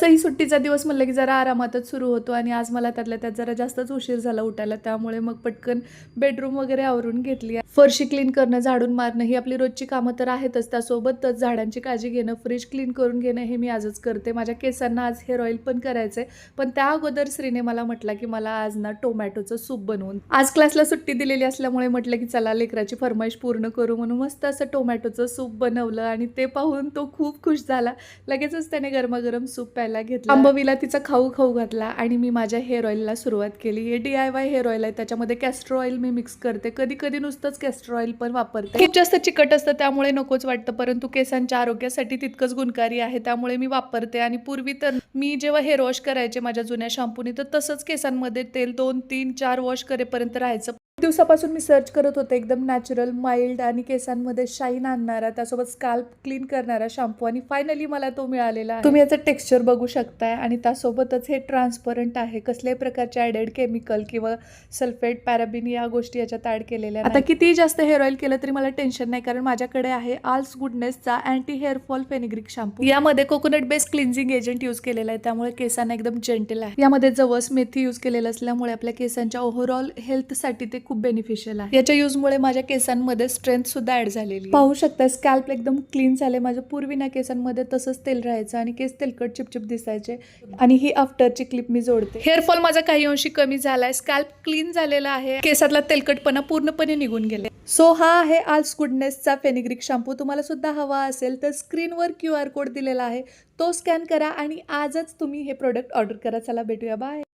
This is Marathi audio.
तसंही सुट्टीचा दिवस म्हणलं की जरा आरामातच सुरू होतो आणि आज मला त्यातल्या त्यात जरा जास्तच उशीर झाला उठायला, त्यामुळे मग पटकन बेडरूम वगैरे आवरून घेतली. फरशी क्लीन करणं, झाडून मारणं ही आपली रोजची कामं तर आहेतच, त्यासोबतच झाडांची काळजी घेणं, फ्रीज क्लीन करून घेणं हे मी आजच करते. माझ्या केसांना आज हेअर ऑइल पण करायचंय, पण त्या अगोदर श्रीने मला म्हटलं की मला आज ना टोमॅटोचं सूप बनवून. आज क्लासला सुट्टी दिलेली असल्यामुळे म्हटलं की चला लेकराची फरमाईश पूर्ण करू म्हणून मस्त असं टोमॅटोचं सूप बनवलं आणि ते पाहून तो खूप खुश झाला. लगेचच त्याने गरमागरम सूप प्यायला घेतला. अंबवीला तिचा खाऊ खाऊ घातला आणि मी माझ्या हेअर ऑइलला सुरुवात केली. हे DIY हेअर ऑइल आहे, त्याच्यामध्ये कॅस्टर ऑइल मी मिक्स करते, कधी कधी नुसतंच कॅस्टर ऑइल पण वापरते. खूप जास्त चिकट असतं त्यामुळे नकोच वाटतं, परंतु केसांच्या आरोग्यासाठी तितकंच गुणकारी आहे त्यामुळे मी वापरते. आणि पूर्वी तर मी जेव्हा हेअर वॉश करायचे माझ्या जुन्या शॅम्पूने तर तसंच केसांमध्ये तेल 2, 3, 4 वॉश करेपर्यंत राहायचं. दिवसापासून मी सर्च करत होते एकदम नॅचरल, माइल्ड आणि केसांमध्ये शाईन आणणारा, त्यासोबत स्काल्प क्लीन करणारा शॅम्पू आणि फायनली मला तो मिळालेला आहे. तुम्ही याचं टेक्स्चर बघू शकताय आणि त्यासोबतच हे ट्रान्सपरंट आहे, कसल्याही प्रकारचे ॲडेड केमिकल किंवा सल्फेट, पॅराबिन या गोष्टी याच्यात ॲड केलेल्या. आता कितीही जास्त हेअर ऑइल केलं तरी मला टेन्शन नाही, कारण माझ्याकडे आहे आल्स गुडनेसचा anti hair fall fenugreek shampoo. यामध्ये coconut based cleansing agent use केलेला आहे, त्यामुळे केसांना एकदम जेंटल आहे. यामध्ये जवस, मेथी यूज केलेलं असल्यामुळे आपल्या केसांच्या ओव्हरऑल हेल्थसाठी ते खूप बेनिफिशियल आहे. याच्या यूजमुळे माझ्या केसांमध्ये स्ट्रेंथ सुद्धा ऍड झालेली. पाहू शकता स्कॅल्प एकदम क्लीन झाले माझं. पूर्वी ना केसांमध्ये तसंच तेल राहायचं आणि केस तेलकट चिपचिप दिसायचे. आणि ही आफ्टरची क्लिप मी जोडते. हेअरफॉल माझा काही अंशी कमी झालाय, स्कॅल्प क्लीन झालेला आहे, केसातला तेलकटपणा पूर्णपणे निघून गेले. सो हा आहे आल्स गुडनेसचा फेनिग्रिक शॅम्पू. तुम्हाला सुद्धा हवा असेल तर स्क्रीनवर QR कोड दिलेला आहे, तो स्कॅन करा आणि आजच तुम्ही हे प्रोडक्ट ऑर्डर करा. चला भेटूया, बाय.